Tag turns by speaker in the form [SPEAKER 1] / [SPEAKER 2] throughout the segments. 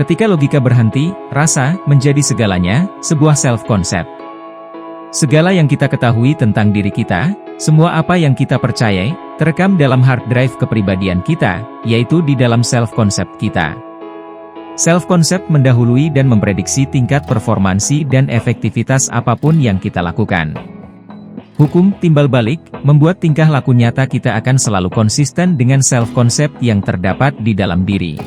[SPEAKER 1] Ketika logika berhenti, rasa menjadi segalanya, sebuah self-concept. Segala yang kita ketahui tentang diri kita, semua apa yang kita percayai, terekam dalam hard drive kepribadian kita, yaitu di dalam self-concept kita. Self-concept mendahului dan memprediksi tingkat performansi dan efektivitas apapun yang kita lakukan. Hukum timbal balik, membuat tingkah laku nyata kita akan selalu konsisten dengan self-concept yang terdapat di dalam diri.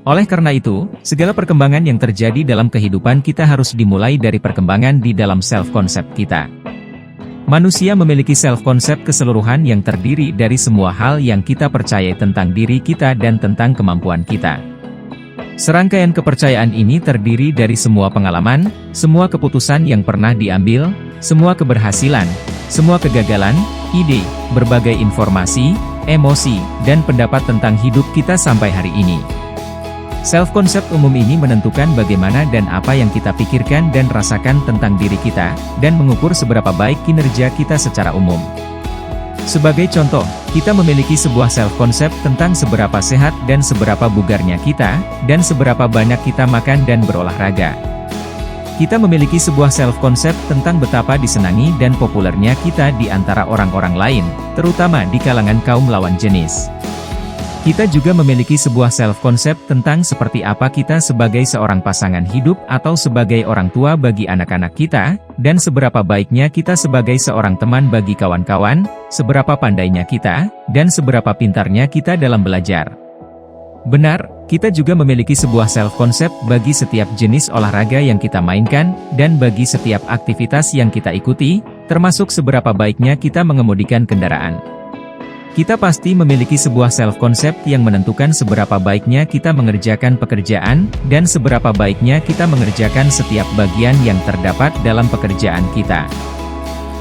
[SPEAKER 1] Oleh karena itu, segala perkembangan yang terjadi dalam kehidupan kita harus dimulai dari perkembangan di dalam self-concept kita. Manusia memiliki self-concept keseluruhan yang terdiri dari semua hal yang kita percayai tentang diri kita dan tentang kemampuan kita. Serangkaian kepercayaan ini terdiri dari semua pengalaman, semua keputusan yang pernah diambil, semua keberhasilan, semua kegagalan, ide, berbagai informasi, emosi, dan pendapat tentang hidup kita sampai hari ini. Self-concept umum ini menentukan bagaimana dan apa yang kita pikirkan dan rasakan tentang diri kita, dan mengukur seberapa baik kinerja kita secara umum. Sebagai contoh, kita memiliki sebuah self-concept tentang seberapa sehat dan seberapa bugarnya kita, dan seberapa banyak kita makan dan berolahraga. Kita memiliki sebuah self-concept tentang betapa disenangi dan populernya kita di antara orang-orang lain, terutama di kalangan kaum lawan jenis. Kita juga memiliki sebuah self-concept tentang seperti apa kita sebagai seorang pasangan hidup atau sebagai orang tua bagi anak-anak kita, dan seberapa baiknya kita sebagai seorang teman bagi kawan-kawan, seberapa pandainya kita, dan seberapa pintarnya kita dalam belajar. Benar, kita juga memiliki sebuah self-concept bagi setiap jenis olahraga yang kita mainkan, dan bagi setiap aktivitas yang kita ikuti, termasuk seberapa baiknya kita mengemudikan kendaraan. Kita pasti memiliki sebuah self-concept yang menentukan seberapa baiknya kita mengerjakan pekerjaan, dan seberapa baiknya kita mengerjakan setiap bagian yang terdapat dalam pekerjaan kita.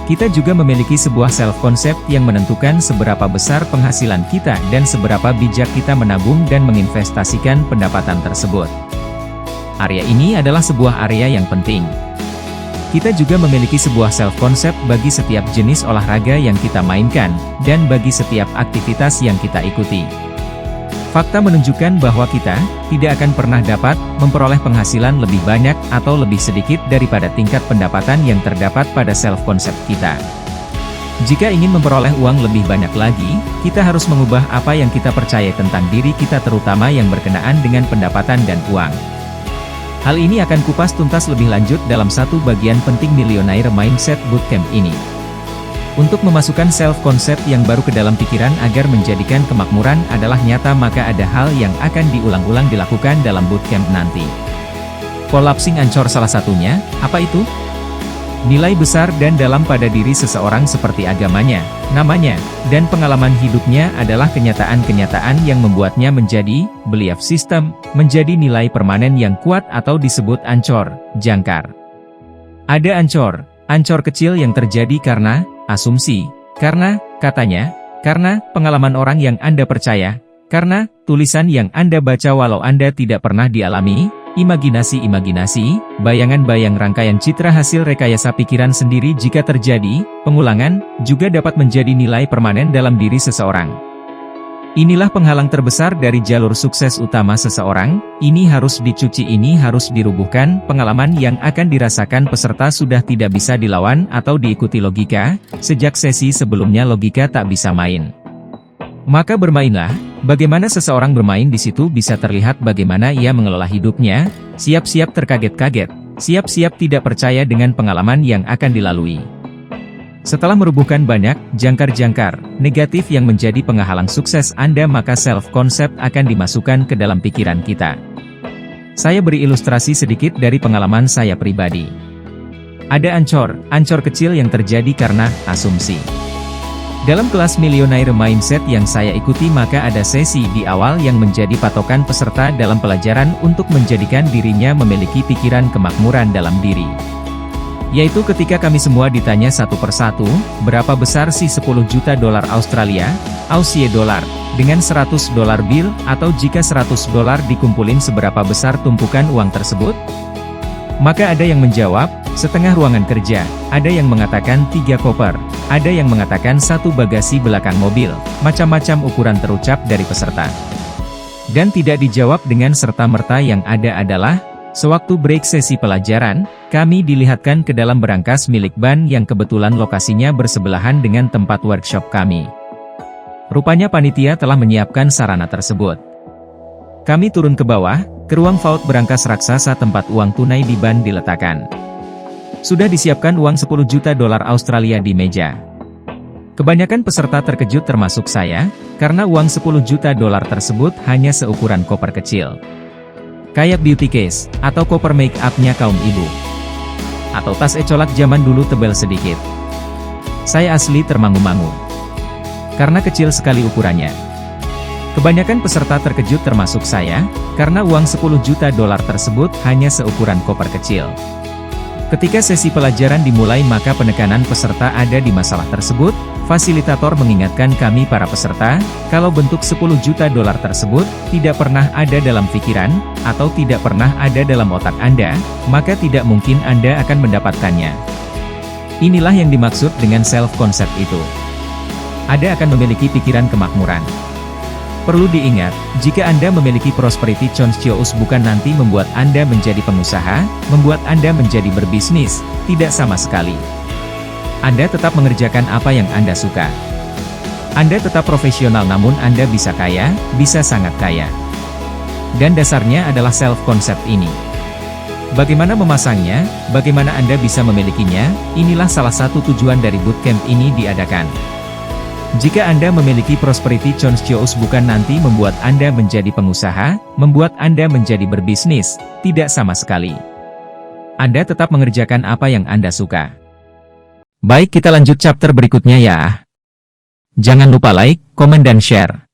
[SPEAKER 1] Kita juga memiliki sebuah self-concept yang menentukan seberapa besar penghasilan kita dan seberapa bijak kita menabung dan menginvestasikan pendapatan tersebut. Area ini adalah sebuah area yang penting. Kita juga memiliki sebuah self-concept bagi setiap jenis olahraga yang kita mainkan, dan bagi setiap aktivitas yang kita ikuti. Fakta menunjukkan bahwa kita tidak akan pernah dapat memperoleh penghasilan lebih banyak atau lebih sedikit daripada tingkat pendapatan yang terdapat pada self-concept kita. Jika ingin memperoleh uang lebih banyak lagi, kita harus mengubah apa yang kita percaya tentang diri kita, terutama yang berkenaan dengan pendapatan dan uang. Hal ini akan kupas tuntas lebih lanjut dalam satu bagian penting Millionaire Mindset Bootcamp ini. Untuk memasukkan self-concept yang baru ke dalam pikiran agar menjadikan kemakmuran adalah nyata, maka ada hal yang akan diulang-ulang dilakukan dalam bootcamp nanti. Collapsing Anchor salah satunya, apa itu? Nilai besar dan dalam pada diri seseorang seperti agamanya, namanya, dan pengalaman hidupnya adalah kenyataan-kenyataan yang membuatnya menjadi belief system, menjadi nilai permanen yang kuat atau disebut ancor, jangkar. Ada ancor kecil yang terjadi karena asumsi, karena katanya, karena pengalaman orang yang Anda percaya, karena tulisan yang Anda baca walau Anda tidak pernah dialami. Imajinasi, bayangan-bayang rangkaian citra hasil rekayasa pikiran sendiri. Jika terjadi, pengulangan, juga dapat menjadi nilai permanen dalam diri seseorang. Inilah penghalang terbesar dari jalur sukses utama seseorang, ini harus dicuci, ini harus dirubuhkan. Pengalaman yang akan dirasakan peserta sudah tidak bisa dilawan atau diikuti logika, sejak sesi sebelumnya logika tak bisa main. Maka bermainlah, bagaimana seseorang bermain di situ bisa terlihat bagaimana ia mengelola hidupnya, siap-siap terkaget-kaget, siap-siap tidak percaya dengan pengalaman yang akan dilalui. Setelah merubuhkan banyak jangkar-jangkar negatif yang menjadi penghalang sukses Anda, maka self-concept akan dimasukkan ke dalam pikiran kita. Saya beri ilustrasi sedikit dari pengalaman saya pribadi. Ada ancor kecil yang terjadi karena asumsi. Dalam kelas Millionaire Mindset yang saya ikuti, maka ada sesi di awal yang menjadi patokan peserta dalam pelajaran untuk menjadikan dirinya memiliki pikiran kemakmuran dalam diri. Yaitu ketika kami semua ditanya satu persatu, berapa besar sih 10 juta dolar Australia, Aussie dolar, dengan 100 dolar bill, atau jika 100 dolar dikumpulin seberapa besar tumpukan uang tersebut? Maka ada yang menjawab, setengah ruangan kerja, ada yang mengatakan 3 koper, ada yang mengatakan 1 bagasi belakang mobil, macam-macam ukuran terucap dari peserta. Dan tidak dijawab dengan serta-merta, yang ada adalah, sewaktu break sesi pelajaran, kami dilihatkan ke dalam berangkas milik ban yang kebetulan lokasinya bersebelahan dengan tempat workshop kami. Rupanya panitia telah menyiapkan sarana tersebut. Kami turun ke bawah, ke ruang vault berangkas raksasa tempat uang tunai di ban diletakkan. Sudah disiapkan uang 10 juta dolar Australia di meja. Kebanyakan peserta terkejut termasuk saya, karena uang 10 juta dolar tersebut hanya seukuran koper kecil. Kayak beauty case, atau koper make up-nya kaum ibu. Atau tas ecolak zaman dulu tebal sedikit. Saya asli termangu-mangu. Karena kecil sekali ukurannya. Kebanyakan peserta terkejut termasuk saya, karena uang 10 juta dolar tersebut hanya seukuran koper kecil. Ketika sesi pelajaran dimulai maka penekanan peserta ada di masalah tersebut, fasilitator mengingatkan kami para peserta, kalau bentuk 10 juta dolar tersebut tidak pernah ada dalam pikiran, atau tidak pernah ada dalam otak Anda, maka tidak mungkin Anda akan mendapatkannya. Inilah yang dimaksud dengan self-concept itu. Anda akan memiliki pikiran kemakmuran. Perlu diingat, jika Anda memiliki prosperity consciousness bukan nanti membuat Anda menjadi pengusaha, membuat Anda menjadi berbisnis, tidak sama sekali. Anda tetap mengerjakan apa yang Anda suka. Anda tetap profesional namun Anda bisa kaya, bisa sangat kaya. Dan dasarnya adalah self-concept ini. Bagaimana memasangnya, bagaimana Anda bisa memilikinya, inilah salah satu tujuan dari bootcamp ini diadakan. Jika Anda memiliki prosperity consciousness bukan nanti membuat Anda menjadi pengusaha, membuat Anda menjadi berbisnis, tidak sama sekali. Anda tetap mengerjakan apa yang Anda suka. Baik, kita lanjut chapter berikutnya ya. Jangan lupa like, komen dan share.